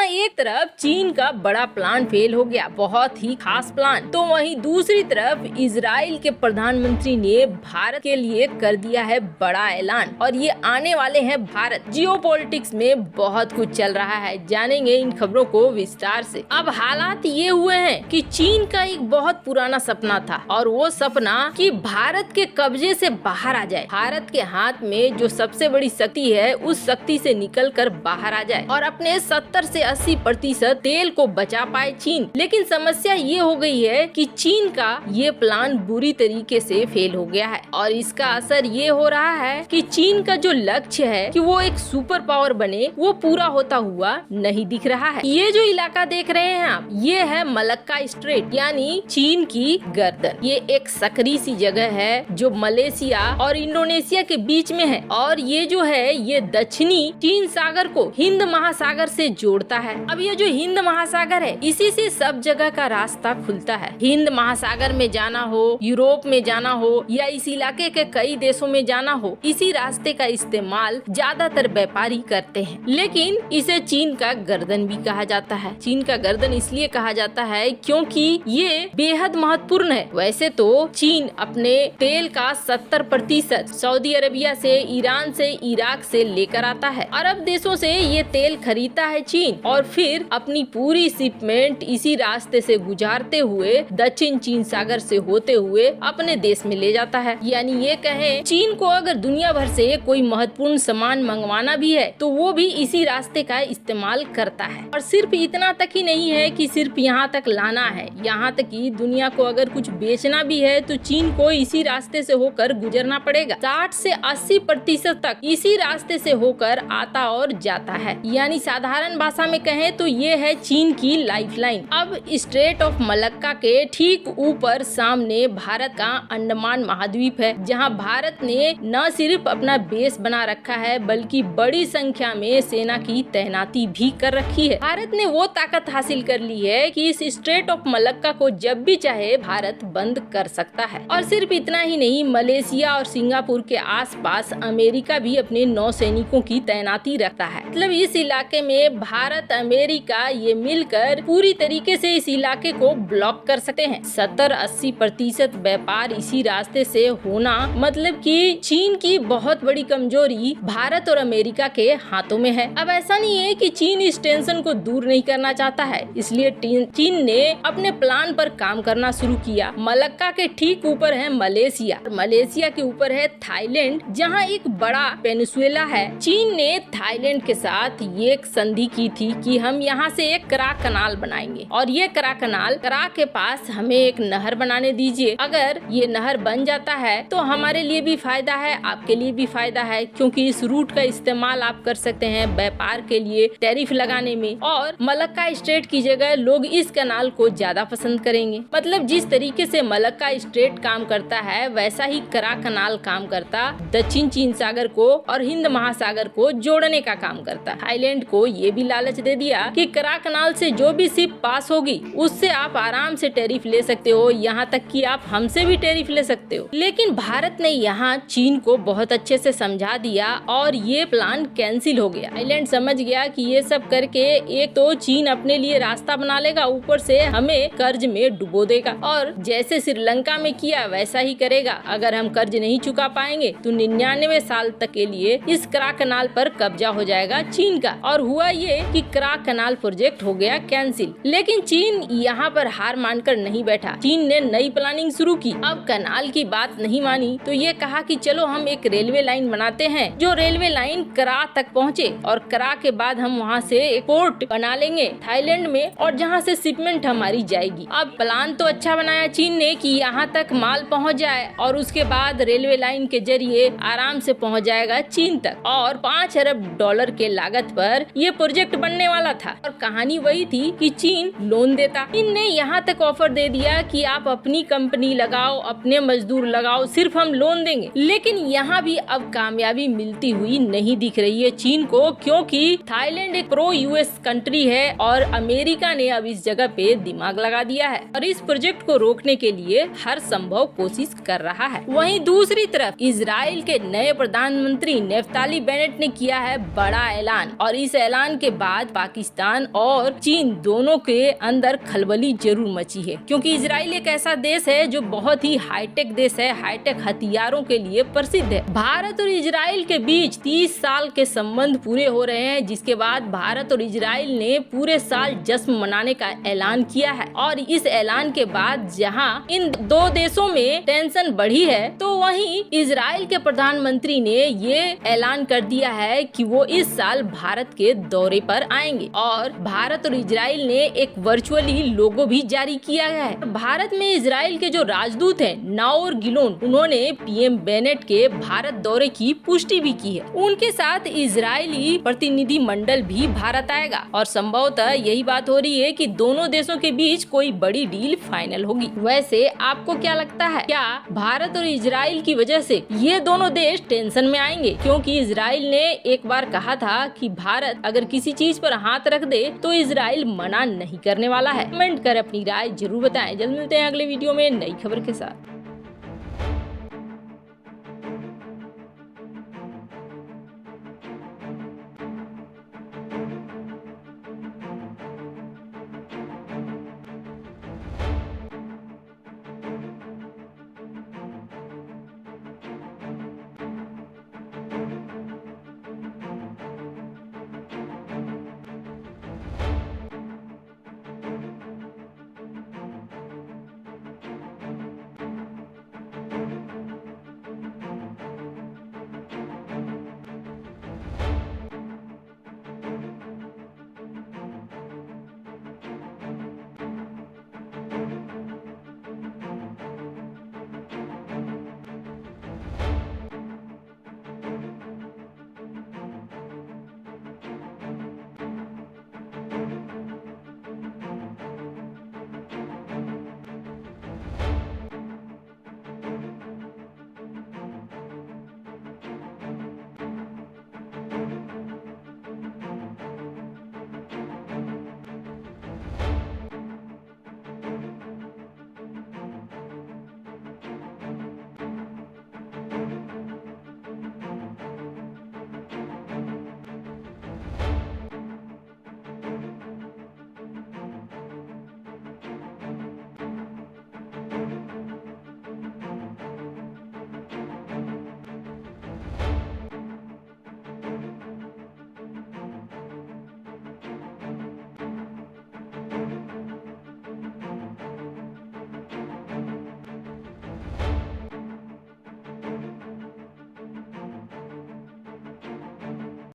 एक तरफ चीन का बड़ा प्लान फेल हो गया, बहुत ही खास प्लान, तो वहीं दूसरी तरफ इजराइल के प्रधानमंत्री ने भारत के लिए कर दिया है बड़ा ऐलान और ये आने वाले हैं भारत। जियोपॉलिटिक्स में बहुत कुछ चल रहा है, जानेंगे इन खबरों को विस्तार से। अब हालात ये हुए हैं कि चीन का एक बहुत पुराना सपना था और वो सपना कि भारत के कब्जे से बाहर आ जाए, भारत के हाथ में जो सबसे बड़ी शक्ति है उस शक्ति से निकल कर बाहर आ जाए और अपने 70 से 80% तेल को बचा पाए चीन। लेकिन समस्या ये हो गई है कि चीन का ये प्लान बुरी तरीके से फेल हो गया है और इसका असर ये हो रहा है कि चीन का जो लक्ष्य है कि वो एक सुपर पावर बने, वो पूरा होता हुआ नहीं दिख रहा है। ये जो इलाका देख रहे हैं आप, ये है मलक्का स्ट्रेट यानी चीन की गर्दन। ये एक सकरी सी जगह है जो मलेशिया और इंडोनेशिया के बीच में है और ये जो है ये दक्षिणी चीन सागर को हिंद महासागर से जोड़ता है। अब ये जो हिंद महासागर है, इसी से सब जगह का रास्ता खुलता है। हिंद महासागर में जाना हो, यूरोप में जाना हो या इस इलाके के कई देशों में जाना हो, इसी रास्ते का इस्तेमाल ज्यादातर व्यापारी करते हैं। लेकिन इसे चीन का गर्दन भी कहा जाता है। चीन का गर्दन इसलिए कहा जाता है क्योंकि ये बेहद महत्वपूर्ण है। वैसे तो चीन अपने तेल का 70% सऊदी अरेबिया से, ईरान से, इराक से लेकर आता है। अरब देशों से ये तेल खरीदता है चीन और फिर अपनी पूरी शिपमेंट इसी रास्ते से गुजारते हुए दक्षिण चीन सागर से होते हुए अपने देश में ले जाता है। यानी ये कहें, चीन को अगर दुनिया भर से कोई महत्वपूर्ण सामान मंगवाना भी है तो वो भी इसी रास्ते का इस्तेमाल करता है। और सिर्फ इतना तक ही नहीं है कि सिर्फ यहाँ तक लाना है, यहाँ तक कि दुनिया को अगर कुछ बेचना भी है तो चीन को इसी रास्ते से होकर गुजरना पड़ेगा। 60 से 80% तक इसी रास्ते से होकर आता और जाता है। यानी साधारण भाषा में कहें तो ये है चीन की लाइफलाइन। अब स्ट्रेट ऑफ मलक्का के ठीक ऊपर सामने भारत का अंडमान महाद्वीप है, जहां भारत ने न सिर्फ अपना बेस बना रखा है बल्कि बड़ी संख्या में सेना की तैनाती भी कर रखी है। भारत ने वो ताकत हासिल कर ली है कि इस स्ट्रेट ऑफ मलक्का को जब भी चाहे भारत बंद कर सकता है। और सिर्फ इतना ही नहीं, मलेशिया और सिंगापुर के आसपास अमेरिका भी अपने नौसैनिकों की तैनाती रखता है। मतलब इस इलाके में भारत अमेरिका ये मिलकर पूरी तरीके से इस इलाके को ब्लॉक कर सकते हैं। 70-80% व्यापार इसी रास्ते से होना मतलब कि चीन की बहुत बड़ी कमजोरी भारत और अमेरिका के हाथों में है। अब ऐसा नहीं है कि चीन इस टेंशन को दूर नहीं करना चाहता है, इसलिए चीन ने अपने प्लान पर काम करना शुरू किया। मलक्का के ठीक ऊपर है मलेशिया, मलेशिया के ऊपर है थाईलैंड, जहाँ एक बड़ा पेनिसुला है। चीन ने थाईलैंड के साथ ये एक संधि की थी कि हम यहाँ से एक करा कनाल बनाएंगे और ये करा कनाल करा के पास हमें एक नहर बनाने दीजिए। अगर ये नहर बन जाता है तो हमारे लिए भी फायदा है, आपके लिए भी फायदा है, क्योंकि इस रूट का इस्तेमाल आप कर सकते हैं व्यापार के लिए, टैरिफ लगाने में, और मलक्का स्ट्रेट की जगह लोग इस कनाल को ज्यादा पसंद करेंगे। मतलब जिस तरीके से मलक्का स्ट्रेट काम करता है वैसा ही करा कनाल काम करता, दक्षिण चीन सागर को और हिंद महासागर को जोड़ने का काम करता। थाईलैंड को ये भी लालच दे दिया कि करा कनाल से जो भी शिप पास होगी उससे आप आराम से टैरिफ ले सकते हो, यहाँ तक कि आप हमसे भी टैरिफ ले सकते हो। लेकिन भारत ने यहाँ चीन को बहुत अच्छे से समझा दिया और ये प्लान कैंसिल हो गया। थाईलैंड समझ गया कि ये सब करके एक तो चीन अपने लिए रास्ता बना लेगा, ऊपर से हमें कर्ज में डुबो देगा और जैसे श्रीलंका में किया वैसा ही करेगा। अगर हम कर्ज नहीं चुका पाएंगे तो 99 साल तक के लिए इस करा कनाल पर कब्जा हो जाएगा चीन का। और हुआ ये कि करा कनाल प्रोजेक्ट हो गया कैंसिल। लेकिन चीन यहाँ पर हार मानकर नहीं बैठा, चीन ने नई प्लानिंग शुरू की। अब कनाल की बात नहीं मानी तो ये कहा कि चलो हम एक रेलवे लाइन बनाते हैं जो रेलवे लाइन करा तक पहुँचे और करा के बाद हम वहाँ से एक पोर्ट बना लेंगे थाईलैंड में और जहाँ से शिपमेंट हमारी जाएगी। अब प्लान तो अच्छा बनाया चीन ने कि यहाँ तक माल पहुँच जाए और उसके बाद रेलवे लाइन के जरिए आराम से पहुँच जाएगा चीन तक, और $5 अरब के लागत पर ये प्रोजेक्ट बनने वाला था। और कहानी वही थी कि चीन लोन देता। चीन ने यहाँ तक ऑफर दे दिया कि आप अपनी कंपनी लगाओ, अपने मजदूर लगाओ, सिर्फ हम लोन देंगे। लेकिन यहाँ भी अब कामयाबी मिलती हुई नहीं दिख रही है चीन को, क्योंकि थाईलैंड एक प्रो यूएस कंट्री है और अमेरिका ने अब इस जगह पे दिमाग लगा दिया है और इस प्रोजेक्ट को रोकने के लिए हर संभव कोशिश कर रहा है। वहीं दूसरी तरफ इजराइल के नए प्रधानमंत्री नेफ्ताली बेनेट ने किया है बड़ा ऐलान और इस ऐलान के बाद बाद पाकिस्तान और चीन दोनों के अंदर खलबली जरूर मची है, क्योंकि इजराइल एक ऐसा देश है जो बहुत ही हाईटेक देश है, हाईटेक हथियारों के लिए प्रसिद्ध है। भारत और इजराइल के बीच 30 साल के संबंध पूरे हो रहे हैं, जिसके बाद भारत और इजराइल ने पूरे साल जश्न मनाने का ऐलान किया है। और इस ऐलान के बाद जहां इन दो देशों में टेंशन बढ़ी है, तो वहीं इजराइल के प्रधानमंत्री ने ये ऐलान कर दिया है कि वो इस साल भारत के दौरे पर आएंगे और भारत और इजराइल ने एक वर्चुअली लोगो भी जारी किया है। भारत में इजराइल के जो राजदूत हैं नाओर गिलोन, उन्होंने पीएम बेनेट के भारत दौरे की पुष्टि भी की है। उनके साथ इजरायली प्रतिनिधि मंडल भी भारत आएगा और संभवतः यही बात हो रही है कि दोनों देशों के बीच कोई बड़ी डील फाइनल होगी। वैसे आपको क्या लगता है, क्या भारत और इजराइल की वजह से ये दोनों देश टेंशन में आएंगे? क्योंकि इजराइल ने एक बार कहा था कि भारत अगर किसी चीज पर हाथ रख दे तो इजराइल मना नहीं करने वाला है। कमेंट कर अपनी राय जरूर बताएं। जल्द मिलते हैं अगले वीडियो में नई खबर के साथ।